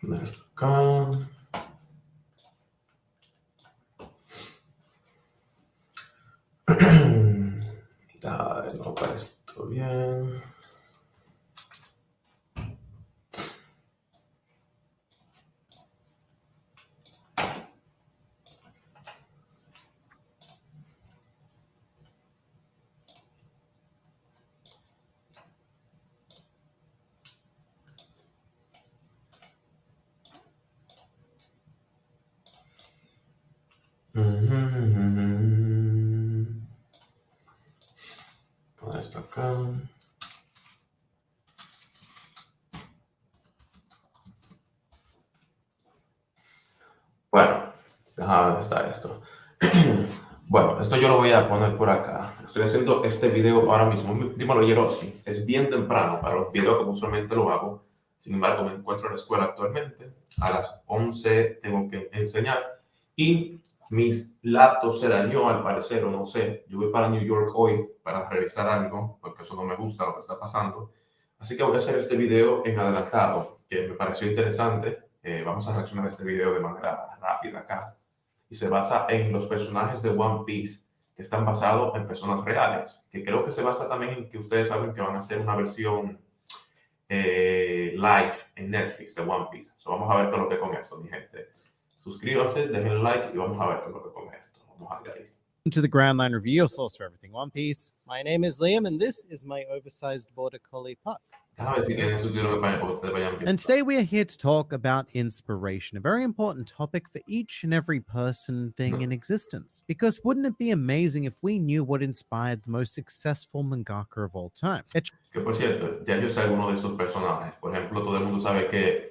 poner esto acá. No parece todo bien. Poner esto acá. Bueno, déjame ver dónde está esto. Bueno, esto yo lo voy a poner por acá. Estoy haciendo este video ahora mismo. Dímelo, Yerosi. Es bien temprano para los videos como usualmente lo hago. Sin embargo, me encuentro en la escuela actualmente. A las 11 tengo que enseñar. Y mis laptop se dañó al parecer, o no sé. Yo voy para New York hoy para revisar algo, porque eso no me gusta lo que está pasando. Así que voy a hacer este video en adelantado, que me pareció interesante. Vamos a reaccionar a este video de manera rápida acá. Y se basa en los personajes de One Piece que están basados en personas reales, que creo que se basa también en que ustedes saben que van a hacer una versión live en Netflix de One Piece. So, vamos a ver qué es lo que con esto, mi gente. Suscríbanse, dejen like y vamos a ver qué es lo que con esto. Vamos a ver ahí. To the Grand Line Review, your source for everything One Piece. My name is Liam, and this is my oversized border collie Puck. Déjame ver si tienen subtítulos para que ustedes vayan viendo. And today we are here to talk about inspiration, a very important topic for each and every person thing in existence. Because wouldn't it be amazing if we knew what inspired the most successful mangaka of all time? Que por cierto, ya yo sé algunos de estos personajes. Por ejemplo, todo el mundo sabe que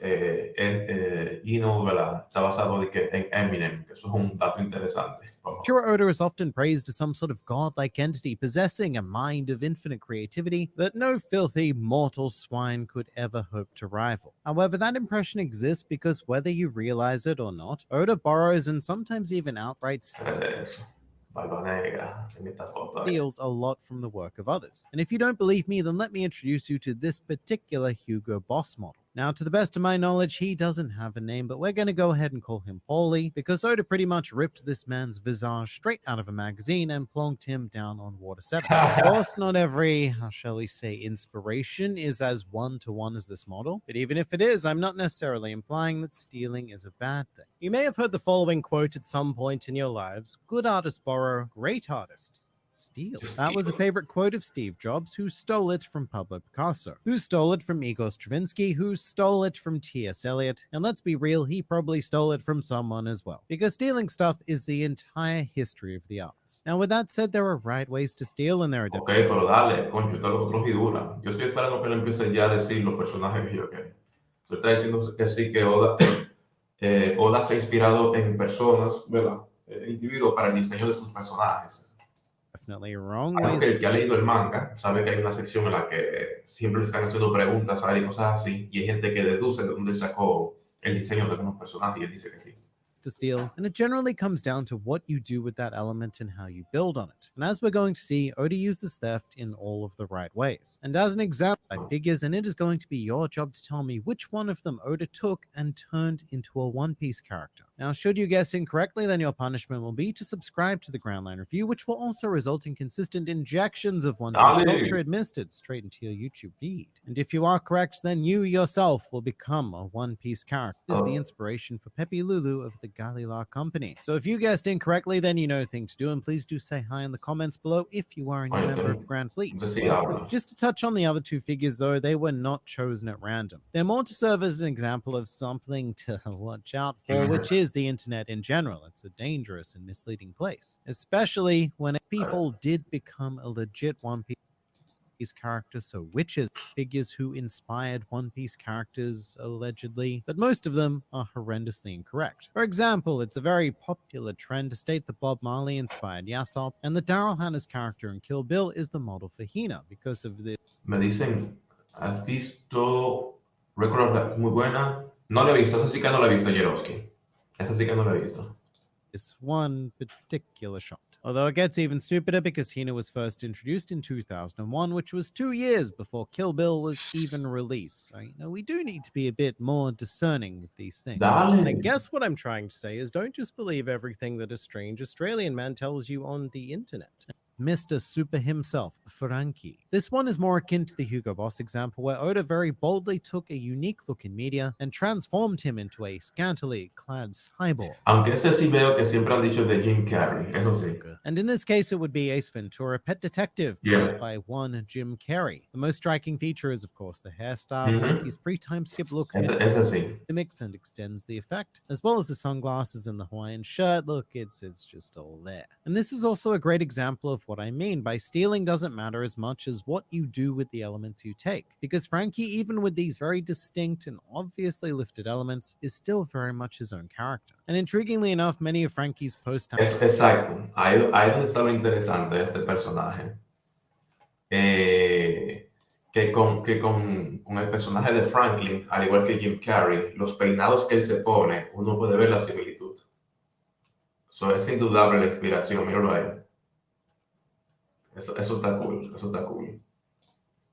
Ino, ¿verdad? Está basado de que en Eminem, que eso es un dato interesante. Ichiro Oda is often praised as some sort of godlike entity possessing a mind of infinite creativity that no filthy mortal swine could ever hope to rival. However, that impression exists because whether you realize it or not, Oda borrows and sometimes even outright steals a lot from the work of others. And if you don't believe me, then let me introduce you to this particular Hugo Boss model. Now, to the best of my knowledge, he doesn't have a name, but we're going to go ahead and call him Paulie, because Oda pretty much ripped this man's visage straight out of a magazine and plonked him down on Water 7. Of course, not every, how shall we say, inspiration is as one-to-one as this model, but even if it is, I'm not necessarily implying that stealing is a bad thing. You may have heard the following quote at some point in your lives: good artists borrow, great artists steal. That was a favorite quote of Steve Jobs, who stole it from Pablo Picasso, who stole it from Igor Stravinsky, who stole it from T.S. Eliot, and let's be real, he probably stole it from someone as well, because stealing stuff is the entire history of the arts. Now, with that said, there are right ways to steal, and there are Ok, pero dale, concho, todo lo otro y dura. Yo estoy esperando que él empiece ya a decir los personajes que yo quiero. Tú estás diciendo que sí, que Oda, Oda se ha inspirado en personas, ¿verdad? Individuos para el diseño de sus personajes. Definitely wrong Algo ways. que el que ha leído el manga sabe que hay una sección en la que siempre le están haciendo preguntas a él y cosas así, y hay gente que deduce de dónde sacó el diseño de algunos personajes y él dice que sí. To steal, and it generally comes down to what you do with that element and how you build on it. And as we're going to see, Oda uses theft in all of the right ways. And as an example, I figures, and it is going to be your job to tell me which one of them Oda took and turned into a One Piece character. Now, should you guess incorrectly, then your punishment will be to subscribe to the Grand Line Review, which will also result in consistent injections of One Piece culture administered straight into your YouTube feed. And if you are correct, then you yourself will become a One Piece character. This is the inspiration for Pepe Lulu of the Galila Company. So if you guessed incorrectly, then you know things to do, and please do say hi in the comments below if you are a new member of the Grand Fleet. Just to touch on the other two figures, though, they were not chosen at random. They're more to serve as an example of something to watch out for, which is the internet in general. It's a dangerous and misleading place, especially when people did become a legit One Piece character, so witches, figures who inspired One Piece characters, allegedly, but most of them are horrendously incorrect. For example, it's a very popular trend to state that Bob Marley inspired Yasop, and that Daryl Hannah's character in Kill Bill is the model for Hina, because of the... Me dicen, ¿has visto Record of Life? Muy buena. No la he visto, esa sí que no la he visto, Yeroski. Esa sí que no la he visto. this one particular shot. Although it gets even stupider because Hina was first introduced in 2001, which was 2 years before Kill Bill was even released. So, we do need to be a bit more discerning with these things. And I Dale. guess what I'm trying to say is don't just believe everything that a strange Australian man tells you on the internet. Mr. Super himself, Frankie. This one is more akin to the Hugo Boss example, where Oda very boldly took a unique look in media and transformed him into a scantily clad cyborg. Aunque ese sí veo que siempre han dicho de Jim Carrey, eso sí. And in this case, it would be Ace Ventura, pet detective, played Yeah. by one Jim Carrey. The most striking feature is, of course, the hairstyle. Mhm. Frankie's pre-time skip look Ese sí. mimics and extends the effect, as well as the sunglasses and the Hawaiian shirt. Look, it's just all there. And this is also a great example of what I mean by stealing doesn't matter as much as what you do with the elements you take, because Frankie, even with these very distinct and obviously lifted elements, is still very much his own character. And intriguingly enough, many of Frankie's post-time Exacto. Ahí donde está lo interesante de este personaje. Que con el personaje de Franklin, al igual que Jim Carrey, los peinados que él se pone, uno puede ver la similitud. Eso es indudable la inspiración, míralo ahí. Eso está cool, eso está cool.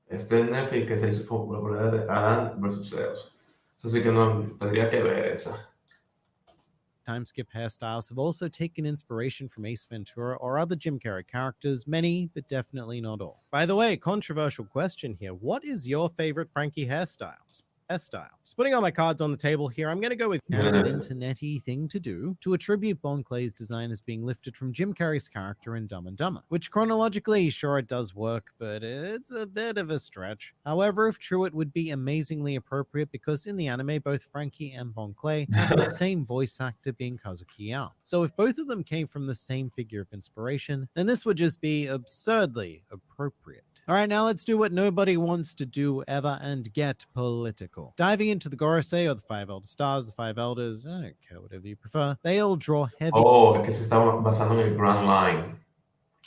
Este es Netflix que se hizo popular de Adam vs. Eos. Eso sí que no tendría que ver esa. time skip hairstyles have also taken inspiration from Ace Ventura or other Jim Carrey characters, many, but definitely not all. By the way, controversial question here. What is your favorite Frankie hairstyle? Just putting all my cards on the table here, I'm going to go with an internet-y thing to do to attribute Bon Clay's design as being lifted from Jim Carrey's character in Dumb and Dumber, which chronologically, sure, it does work, but it's a bit of a stretch. However, if true, it would be amazingly appropriate because in the anime, both Frankie and Bon Clay have the same voice actor being Kazuki Yao. So if both of them came from the same figure of inspiration, then this would just be absurdly appropriate. All right, now let's do what nobody wants to do ever and get political. Diving into the Gorosei or the Five Elder Stars, the Five Elders, I don't care, whatever you prefer, they all draw heavy Oh, es que se está basando en el Grand Line.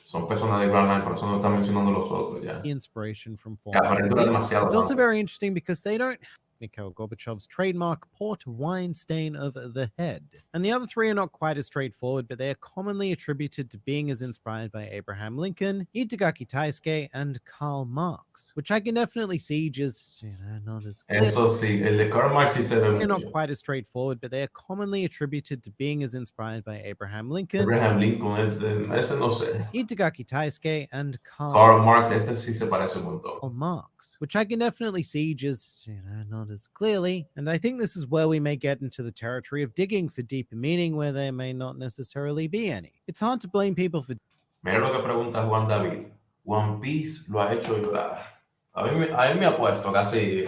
Son personas de Grand Line, por eso no están mencionando los otros ya. inspiration from Que aparentemente former era leaders. demasiado It's also rápido. very interesting because they don't Mikhail Gorbachev's trademark port wine stain of the head. And the other three are not quite as straightforward, but they are commonly attributed to being as inspired by Abraham Lincoln, Itagaki Taisuke, and Karl Marx, which I can definitely see just, not as clear. Eso sí, el de Karl Marx sí se ve They're not mucho. quite as straightforward, but they are commonly attributed to being as inspired by Abraham Lincoln, Abraham Lincoln, ese no sé. Itagaki Taisuke, and Karl Marx, este sí se parece un montón. Marx, which I can definitely see just, not as clearly. And I think this is where we may get into the territory of digging for deeper meaning where there may not necessarily be any. It's hard to blame people for Mira lo que pregunta Juan David. One Piece lo ha hecho llorar. A mí me ha puesto casi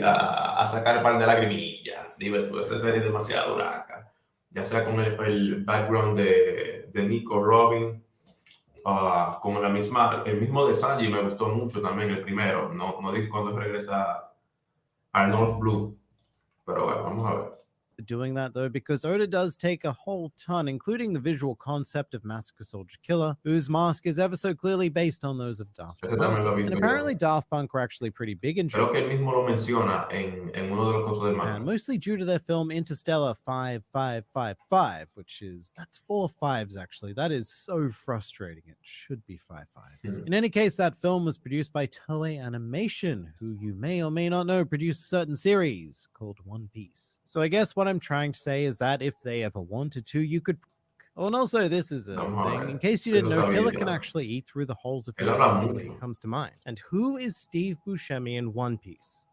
a sacar el par de lagrimillas. Dime tú, esa serie es demasiado duraca. Ya sea con el background de Nico Robin, con el mismo de Sanji me gustó mucho también el primero. No dije cuando regresa al North Blue, pero bueno, vamos a ver. doing that though, because Oda does take a whole ton, including the visual concept of Massacre Soldier Killer, whose mask is ever so clearly based on those of Daft Este también lo he Punk. visto And yo. apparently Daft Punk were actually pretty big in Creo que él mismo lo menciona en uno de los cosas del Japan, manga. mostly due to their film Interstellar 5555, that's 4 5s actually. That is so frustrating. It should be 5 5s. In any case, that film was produced by Toei Animation, who you may or may not know produced a certain series called One Piece. So I guess what I'm trying to say is that if they ever wanted to, you could. Oh, and also this is a thing. In case you didn't know, Killer can actually eat through the holes of his mouth, which comes to mind. And who is Steve Buscemi in One Piece?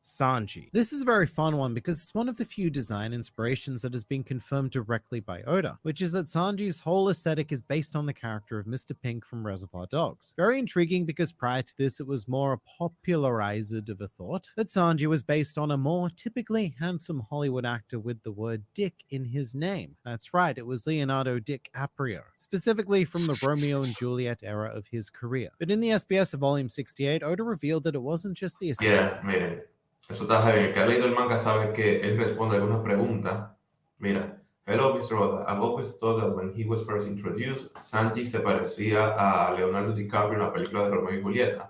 Sanji. This is a very fun one because it's one of the few design inspirations that has been confirmed directly by Oda, which is that Sanji's whole aesthetic is based on the character of Mr. Pink from Reservoir Dogs. Very intriguing because prior to this, it was more a popularized of a thought that Sanji was based on a more typically handsome Hollywood actor with the word Dick in his name. That's right, it was Leonardo DiCaprio, specifically from the Romeo and Juliet era of his career. But in the SBS of Volume 68, Oda revealed that it wasn't just the aesthetic. Yeah, miren. Eso está heavy. El que ha leído el manga sabe que él responde algunas preguntas. Mira, hello Mr. Oda. I've always thought that when he was first introduced, Sanji se parecía a Leonardo DiCaprio en la película de Romeo y Julieta.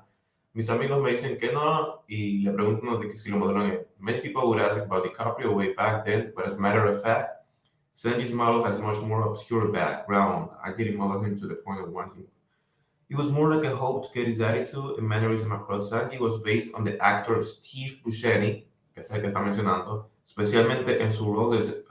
Mis amigos me dicen que no y le preguntan de que si lo modelan él. Many people would ask about DiCaprio way back then, but as a matter of fact, Sanji's model has much more obscure background. I didn't model him to the point of wanting. He was more like a hope to get his attitude and mannerism across. Sanji was based on the actor Steve Buscemi, que es el que está mencionando, especialmente en su rol de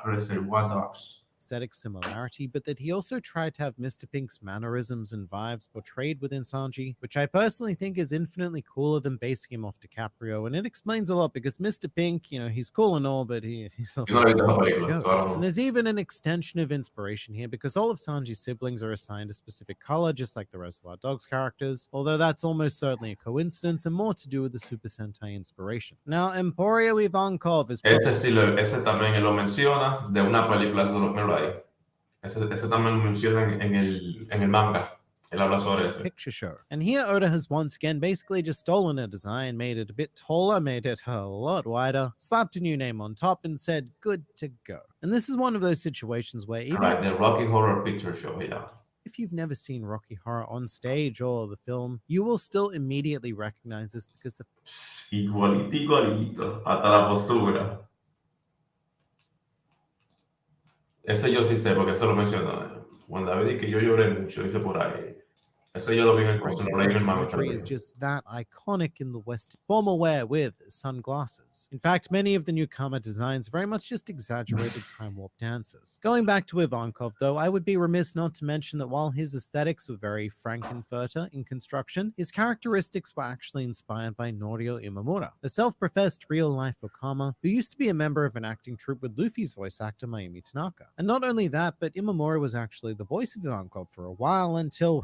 Reservoir Dogs. Aesthetic similarity, but that he also tried to have Mr. Pink's mannerisms and vibes portrayed within Sanji, which I personally think is infinitely cooler than basing him off DiCaprio, and it explains a lot because Mr. Pink, you know, he's cool and all, but he's Yo also no he visto kind la of a película, joke. so I don't And know. there's even an extension of inspiration here because all of Sanji's siblings are assigned a specific color, just like the Reservoir Dogs characters, although that's almost certainly a coincidence and more to do with the Super Sentai inspiration. Now, Emporio Ivankov is Ese también él lo menciona de una película, eso lo miro ahí. Ese también lo menciona en el manga. Él habla sobre eso. picture show. And here Oda has once again basically just stolen a design, made it a bit taller, made it a lot wider, slapped a new name on top, and said, good to go. And this is one of those situations where even Right, the Rocky Horror Picture Show, yeah. if you've never seen Rocky Horror on stage or the film, you will still immediately recognize this because the Igualito, igualito. Hasta la postura. Ese yo sí sé, porque eso lo mencionó. Juan David y que yo lloré mucho, dice por ahí. Ese yo lo vi en el curso, lo leí en el manga. imagery is just that iconic in the West. Formal wear with sunglasses. In fact, many of the newcomer designs very much just exaggerated time warp dances. Going back to Ivankov, though, I would be remiss not to mention that while his aesthetics were very Frankenfurter in construction, his characteristics were actually inspired by Norio Imamura, a self-professed real-life Okama who used to be a member of an acting troupe with Luffy's voice actor Mayumi Tanaka. And not only that, but Imamura was actually the voice of Ivankov for a while until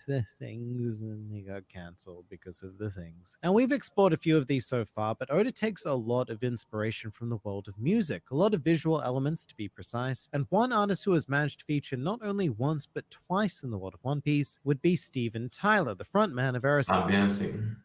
the things, and he got cancelled because of the things. And we've explored a few of these so far, but Oda takes a lot of inspiration from the world of music, a lot of visual elements to be precise, and one artist who has managed to feature not only once but twice in the world of One Piece would be Steven Tyler, the frontman of Aerosmith. También sí.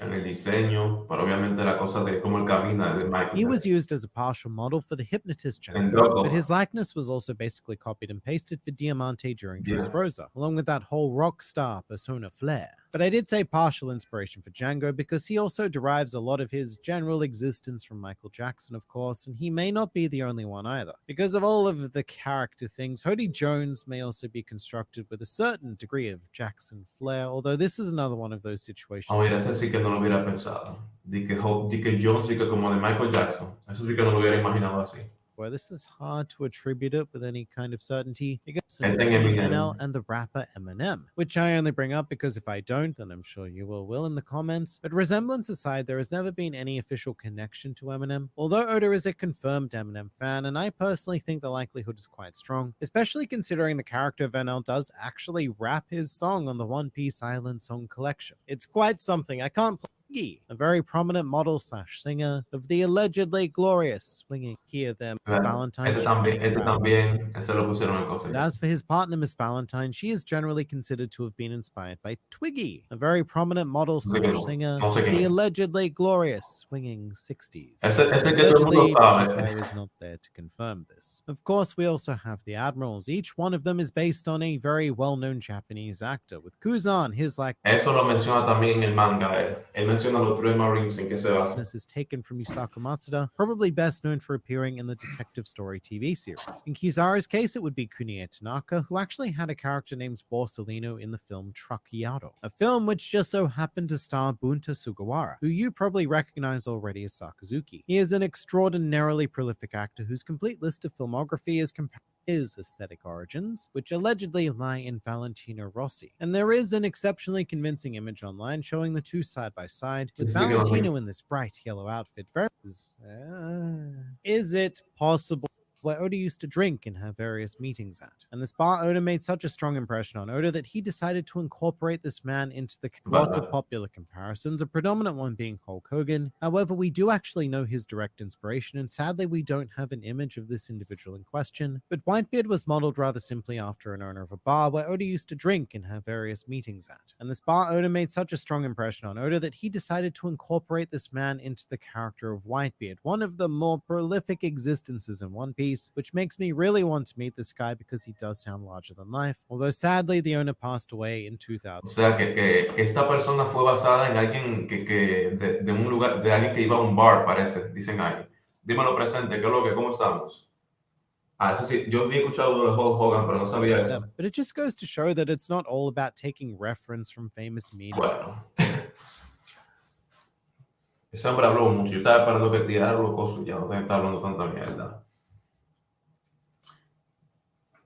En el diseño, pero obviamente la cosa de cómo él camina de Michael. He was used as a partial model for the hypnotist And Django, Django. but his likeness was also basically copied and pasted for Diamante during Dressrosa, along with that whole rock star persona flair. But I did say partial inspiration for Django because he also derives a lot of his general existence from Michael Jackson, of course, and he may not be the only one either. Because of all of the character things, Hody Jones may also be constructed with a certain degree of Jackson flair, although this is another one of those situations. Oh, mira, ese sí que no lo hubiera pensado. Di que John sí que como de Michael Jackson. Eso sí que no lo hubiera imaginado así. Where this is hard to attribute it with any kind of certainty, it goes I think between Eminem. NL and the rapper Eminem, which I only bring up because if I don't, then I'm sure you will in the comments. But resemblance aside, there has never been any official connection to Eminem, although Oda is a confirmed Eminem fan, and I personally think the likelihood is quite strong, especially considering the character of NL does actually rap his song on the One Piece Island Song Collection. It's quite something. I can't play a very prominent model slash singer of the allegedly glorious swinging here there Miss Valentine. Este también, ese lo pusieron en cosas. And as for his partner Miss Valentine, she is generally considered to have been inspired by Twiggy, a very prominent model slash singer of the allegedly glorious swinging 60s. Allegedly, because I was not there to confirm this. Of course, we also have the admirals. Each one of them is based on a very well-known Japanese actor, with Kuzan, his like Eso lo menciona también en el manga. Él menciona los tres Marines en que se basa. This is taken from Yusaku Matsuda, probably best known for appearing in the Detective Story TV series. In Kizaru's case, it would be Kuniya Tanaka, who actually had a character named Borsalino in the film Truckiato, a film which just so happened to star Bunta Sugawara, who you probably recognize already as Sakazuki. He is an extraordinarily prolific actor whose complete list of filmography is compared his aesthetic origins, which allegedly lie in Valentino Rossi. And there is an exceptionally convincing image online showing the two side by side, with Valentino in this bright yellow outfit. Is it possible where Oda used to drink and have various meetings at? And this bar Oda made such a strong impression on Oda that he decided to incorporate this man into the lot of popular comparisons, a predominant one being Hulk Hogan. However, we do actually know his direct inspiration, and sadly we don't have an image of this individual in question. But Whitebeard was modeled rather simply after an owner of a bar where Oda used to drink and have various meetings at. And this bar Oda made such a strong impression on Oda that he decided to incorporate this man into the character of Whitebeard, one of the more prolific existences in One Piece, which makes me really want to meet this guy because he does sound larger than life, although sadly the owner passed away in 2000. O sea, que esta persona fue basada en alguien de un lugar, de alguien que iba a un bar, parece, dicen ahí. Dímelo presente, ¿qué es lo que? ¿Cómo estamos? Ah, eso sí, yo había escuchado de Hulk Hogan, pero no sabía eso. But it just goes to show that it's not all about taking reference from famous media. Bueno, ese hombre habló mucho. Yo estaba esperando que tirara los cosas, ya no está hablando tanta mierda.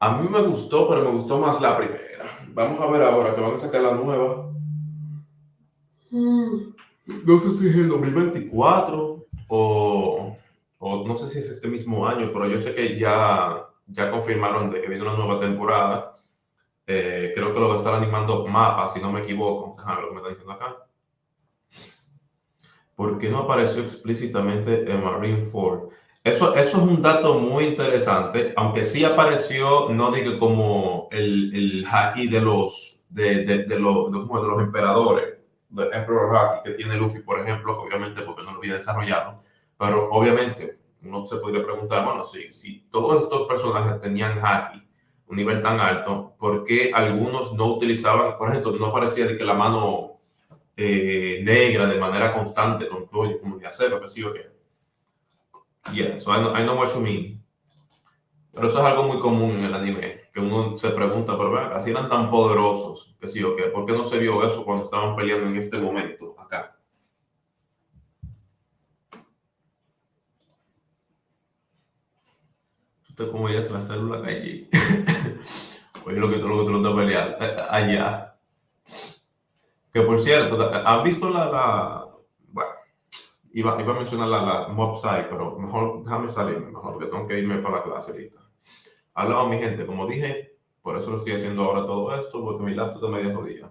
A mí me gustó, pero me gustó más la primera. Vamos a ver ahora que van a sacar la nueva. No sé si es el 2024 o no sé si es este mismo año, pero yo sé que ya confirmaron de que viene una nueva temporada. Creo que lo va a estar animando Mapa, si no me equivoco. Déjame ver lo que me está diciendo acá. ¿Por qué no apareció explícitamente en Marineford? Eso es un dato muy interesante, aunque sí apareció, no digo como el haki como de los emperadores, de Emperor Haki que tiene Luffy, por ejemplo, obviamente porque no lo había desarrollado, pero obviamente uno se podría preguntar, bueno, si todos estos personajes tenían haki, un nivel tan alto, ¿por qué algunos no utilizaban, por ejemplo, no parecía de que la mano negra de manera constante con todo como de acero, que sí o qué? Yeah, so I know what you mean. Pero eso es algo muy común en el anime, que uno se pregunta, pero vean, así eran tan poderosos, que sí o qué, ¿por qué no se vio eso cuando estaban peleando en este momento acá? Usted como ya es la célula allí. Oye, lo que tú lo estás peleando allá. Que por cierto, ¿has visto bueno, iba a mencionar la mob site, pero mejor déjame salirme, mejor, porque tengo que irme para la clase ahorita. Hablaba mi gente, como dije, por eso lo estoy haciendo ahora todo esto, porque mi laptop está medio jodida.